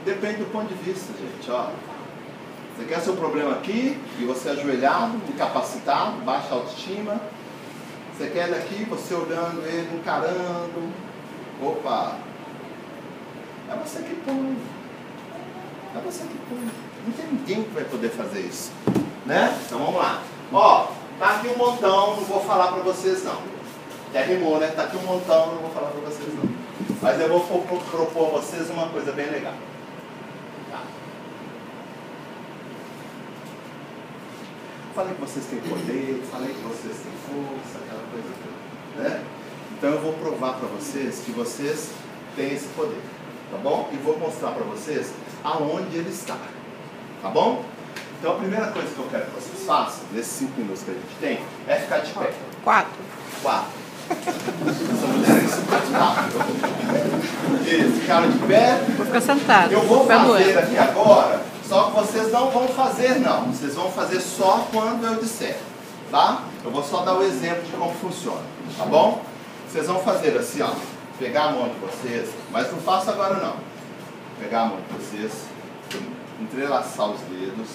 Depende do ponto de vista, gente, ó. Você quer seu problema aqui, e você ajoelhado, incapacitado, baixa autoestima. Você quer daqui, você olhando ele, encarando. Opa! É você que põe. É você que põe. Não tem ninguém que vai poder fazer isso. Né? Então vamos lá. Ó, tá aqui um montão, não vou falar pra vocês não. Até rimou, né? Tá aqui um montão, não vou falar para vocês não. Mas eu vou propor a vocês uma coisa bem legal. Tá. Falei que vocês têm poder, falei que vocês têm força, aquela coisa toda, né? Então eu vou provar para vocês que vocês têm esse poder, tá bom? E vou mostrar para vocês aonde ele está, tá bom? Então a primeira coisa que eu quero que vocês façam, nesses 5 minutos que a gente tem, é ficar de pé. 4. Essa mulher é insuportável. Isso, ficaram de pé. Vou ficar sentado. Eu vou fazer aqui agora, só que vocês não vão fazer não. Vocês vão fazer só quando eu disser, tá? Eu vou só dar o exemplo de como funciona, tá bom? Vocês vão fazer assim, ó. Pegar a mão de vocês, mas não faço agora não. Pegar a mão de vocês, entrelaçar os dedos,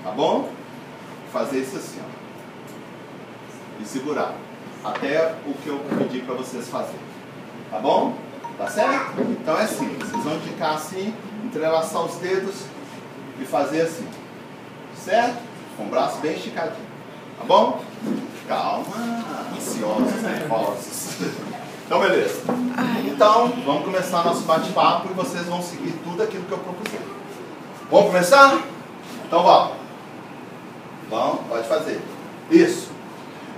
tá bom? Fazer isso assim, ó. E segurar. Até o que eu pedi para vocês fazerem. Tá bom? Tá certo? Então é assim. Vocês vão ficar assim, entrelaçar os dedos e fazer assim. Certo? Com o braço bem esticadinho. Tá bom? Calma. Ansiosos, nervosos. Então beleza. Então, vamos começar nosso bate-papo e vocês vão seguir tudo aquilo que eu propuser. Vamos começar? Então vamos. Vamos, pode fazer. Isso.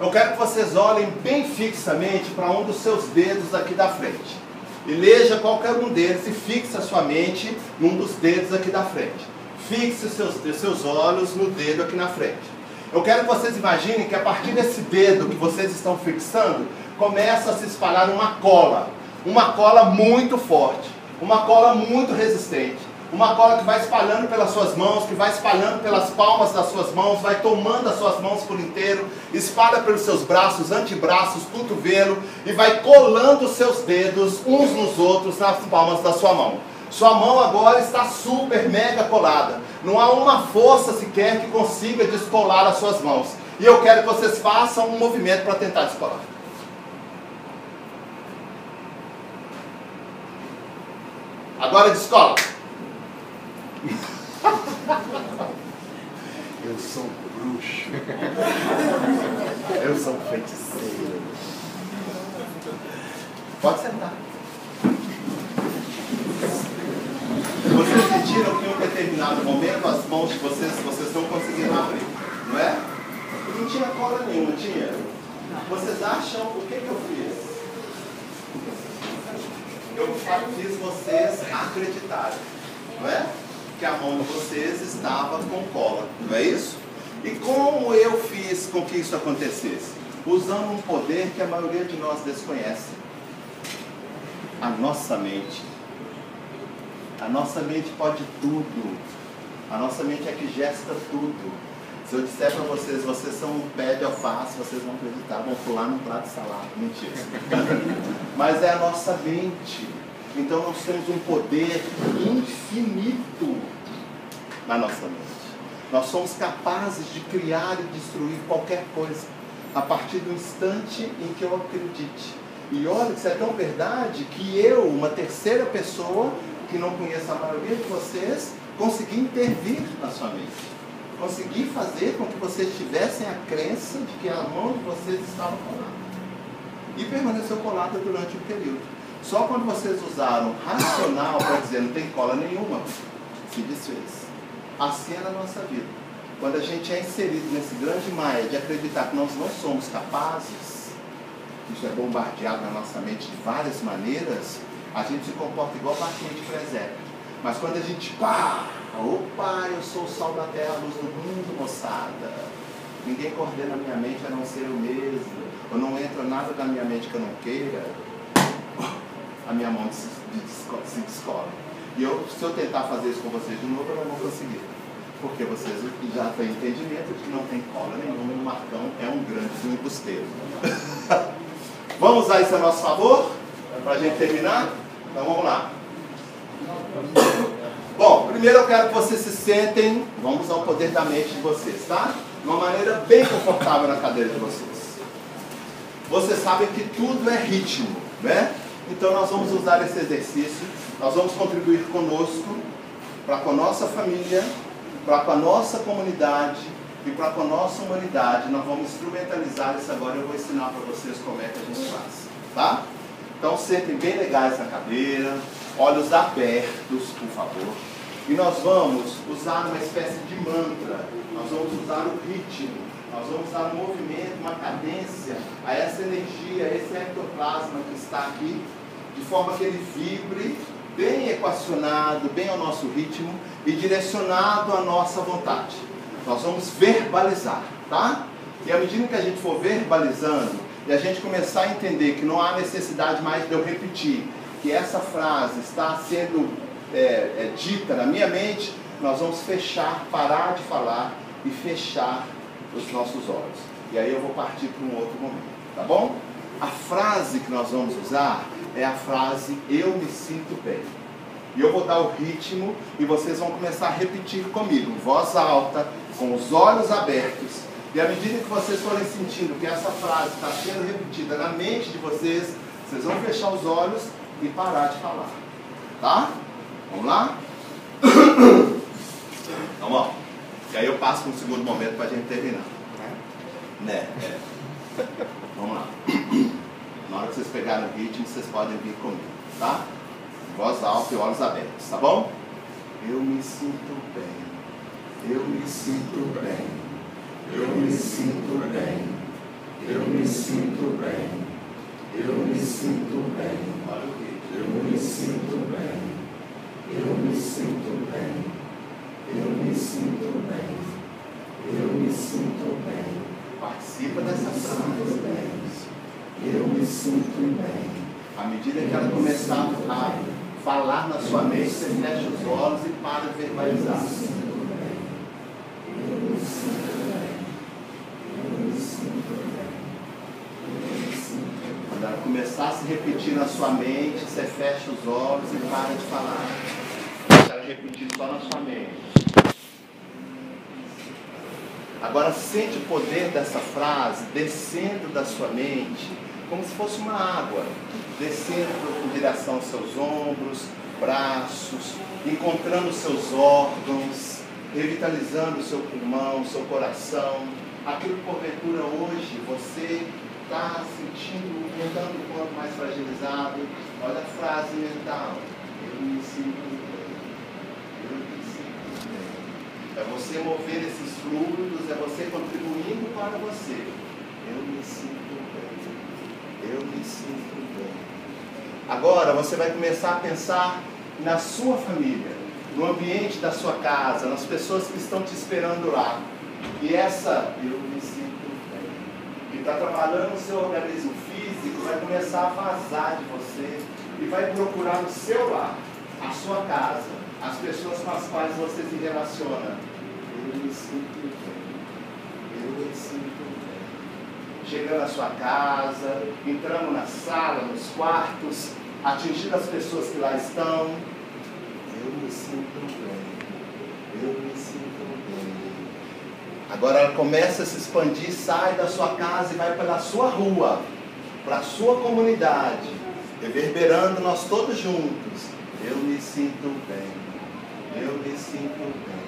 Eu quero que vocês olhem bem fixamente para um dos seus dedos aqui da frente. Eleja qualquer um deles e fixe a sua mente num dos dedos aqui da frente. Fixe os seus olhos no dedo aqui na frente. Eu quero que vocês imaginem que a partir desse dedo que vocês estão fixando, começa a se espalhar uma cola muito forte, uma cola muito resistente. Uma cola que vai espalhando pelas suas mãos, que vai espalhando pelas palmas das suas mãos, vai tomando as suas mãos por inteiro, espalha pelos seus braços, antebraços, cotovelo, e vai colando os seus dedos uns nos outros nas palmas da sua mão. Sua mão agora está super mega colada. Não há uma força sequer que consiga descolar as suas mãos. E eu quero que vocês façam um movimento para tentar descolar. Agora descola. Eu sou um bruxo. Eu sou um feiticeiro. Pode sentar. Vocês sentiram que em um determinado momento as mãos de vocês não conseguiram abrir, não é? Não tinha cola nenhuma, tinha? Vocês acham o que eu fiz? Eu fiz vocês acreditarem, não é? Que a mão de vocês estava com cola, não é isso? E como eu fiz com que isso acontecesse? Usando um poder que a maioria de nós desconhece. A nossa mente. A nossa mente pode tudo. A nossa mente é que gesta tudo. Se eu disser para vocês, vocês são um pé de alface, vocês vão acreditar, vão pular num prato de salada. Mentira. Mas é a nossa mente. Então nós temos um poder infinito na nossa mente. Nós somos capazes de criar e destruir qualquer coisa a partir do instante em que eu acredite. E olha, isso é tão verdade que eu, uma terceira pessoa, que não conheço a maioria de vocês, consegui intervir na sua mente. Consegui fazer com que vocês tivessem a crença de que a mão de vocês estava colada. E permaneceu colada durante um período. Só quando vocês usaram racional para dizer não tem cola nenhuma, se desfez. Assim é na nossa vida. Quando a gente é inserido nesse grande maia de acreditar que nós não somos capazes, isso é bombardeado na nossa mente de várias maneiras, a gente se comporta igual paciente presépio. Mas quando a gente, opa, eu sou o sol da terra, a luz do mundo, moçada. Ninguém coordena a minha mente a não ser eu mesmo. Ou não entra nada da minha mente que eu não queira. A minha mão se descola. E se eu tentar fazer isso com vocês de novo, eu não vou conseguir. Porque vocês já têm entendimento de que não tem cola nenhuma e o Marcão é um grande embusteiro. Vamos usar isso a nosso favor? Para a gente terminar? Então vamos lá. Bom, primeiro eu quero que vocês se sentem, vamos usar o poder da mente de vocês, tá? De uma maneira bem confortável na cadeira de vocês. Vocês sabem que tudo é ritmo, né? Então nós vamos usar esse exercício, nós vamos contribuir conosco, para com a nossa família, para com a nossa comunidade, e para com a nossa humanidade. Nós vamos instrumentalizar isso agora. Eu vou ensinar para vocês como é que a gente faz, tá? Então sentem bem legais na cadeira, olhos abertos, por favor. E nós vamos usar uma espécie de mantra. Nós vamos usar o ritmo, nós vamos usar um movimento, uma cadência a essa energia, a esse ectoplasma que está aqui, de forma que ele vibre bem equacionado, bem ao nosso ritmo e direcionado à nossa vontade. Nós vamos verbalizar, tá? E à medida que a gente for verbalizando e a gente começar a entender que não há necessidade mais de eu repetir, que essa frase está sendo dita na minha mente, nós vamos fechar, parar de falar e fechar os nossos olhos. E aí eu vou partir para um outro momento, tá bom? A frase que nós vamos usar é a frase "eu me sinto bem". E eu vou dar o ritmo e vocês vão começar a repetir comigo, em voz alta, com os olhos abertos. E à medida que vocês forem sentindo que essa frase está sendo repetida na mente de vocês, vocês vão fechar os olhos e parar de falar. Tá? Vamos lá? Então, ó. E aí eu passo para um segundo momento para a gente terminar. Né? Vamos lá. Na hora que vocês pegarem o ritmo, vocês podem vir comigo, tá? Voz alta e olhos abertos, tá bom? Eu me sinto bem. Eu me sinto bem. Eu me sinto bem. Eu me sinto bem. Eu me sinto bem. Olha o ritmo. Eu me sinto bem. Eu me sinto bem. Eu me sinto bem. Eu me sinto bem. Participa dessa frase. Eu me sinto bem. À medida que ela começar a falar na sua mente, você fecha os olhos e para de verbalizar. Eu me sinto bem. Eu me sinto bem. Eu me sinto bem. Eu me sinto bem. Quando ela começar a se repetir na sua mente, você fecha os olhos e para de falar. Deixa ela repetir só na sua mente. Agora sente o poder dessa frase descendo da sua mente, como se fosse uma água, descendo em direção aos seus ombros, braços, encontrando seus órgãos, revitalizando o seu pulmão, o seu coração. Aquilo que porventura hoje você está sentindo, notando o corpo mais fragilizado. Olha a frase mental. Eu me sinto bem. Eu me sinto bem. É você mover esses fluidos, é você contribuindo para você. Eu me sinto bem. Eu me sinto bem. Agora você vai começar a pensar na sua família, no ambiente da sua casa, nas pessoas que estão te esperando lá. E essa "eu me sinto bem", que está trabalhando no seu organismo físico, vai começar a vazar de você e vai procurar no seu lar, a sua casa, as pessoas com as quais você se relaciona. Eu me sinto bem. Eu me sinto bem. Chegando à sua casa, entrando na sala, nos quartos, atingindo as pessoas que lá estão. Eu me sinto bem. Eu me sinto bem. Agora ela começa a se expandir, sai da sua casa e vai pela sua rua, para a sua comunidade, reverberando nós todos juntos. Eu me sinto bem. Eu me sinto bem.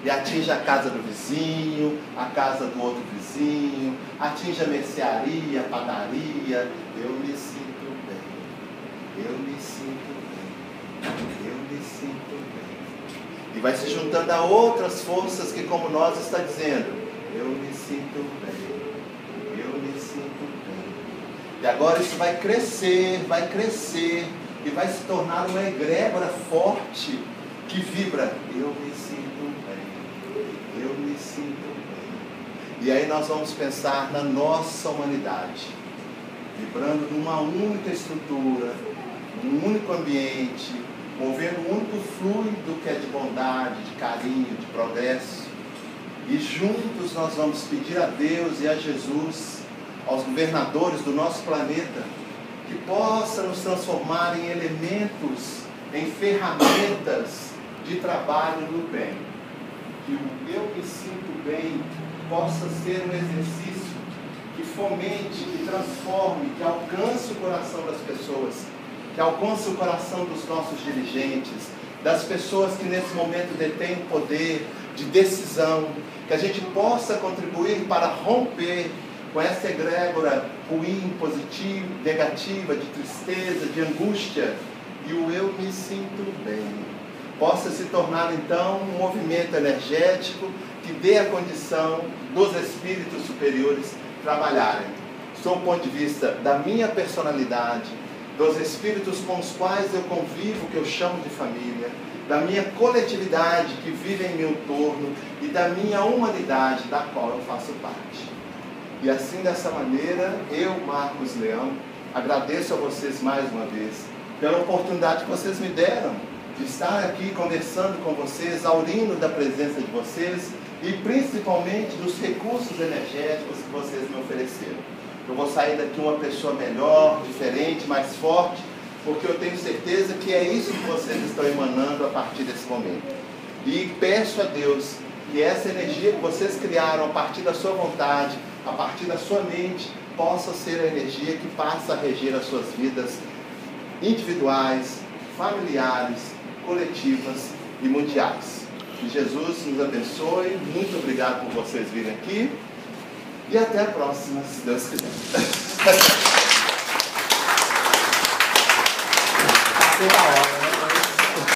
E atinge a casa do vizinho, a casa do outro vizinho, atinge a mercearia, a padaria. Eu me sinto bem. Eu me sinto bem. Eu me sinto bem. E vai se juntando a outras forças que, como nós, está dizendo: eu me sinto bem. Eu me sinto bem. E agora isso vai crescer e vai se tornar uma egrégora forte que vibra. Eu me sinto bem. Eu me sinto bem. E aí nós vamos pensar na nossa humanidade, vibrando numa única estrutura, num único ambiente, movendo um único fluido que é de bondade, de carinho, de progresso. E juntos nós vamos pedir a Deus e a Jesus, aos governadores do nosso planeta, que possa nos transformar em elementos, em ferramentas de trabalho no bem. Que o "eu me sinto bem" possa ser um exercício que fomente, que transforme, que alcance o coração das pessoas, que alcance o coração dos nossos dirigentes, das pessoas que nesse momento detêm o poder de decisão, que a gente possa contribuir para romper com essa egrégora ruim, positiva, negativa, de tristeza, de angústia, e o eu me sinto bem possa se tornar então um movimento energético que dê a condição dos espíritos superiores trabalharem, sob o ponto de vista da minha personalidade, dos espíritos com os quais eu convivo, que eu chamo de família, da minha coletividade que vive em meu entorno e da minha humanidade, da qual eu faço parte. E assim, dessa maneira, eu, Marcos Leão, agradeço a vocês mais uma vez pela oportunidade que vocês me deram de estar aqui conversando com vocês, aurindo da presença de vocês e principalmente dos recursos energéticos que vocês me ofereceram. Eu vou sair daqui uma pessoa melhor, diferente, mais forte, porque eu tenho certeza que é isso que vocês estão emanando a partir desse momento. E peço a Deus que essa energia que vocês criaram a partir da sua vontade, a partir da sua mente, possa ser a energia que passa a reger as suas vidas individuais, familiares, coletivas e mundiais. Que Jesus nos abençoe. Muito obrigado por vocês virem aqui. E até a próxima, se Deus quiser. Passei da hora.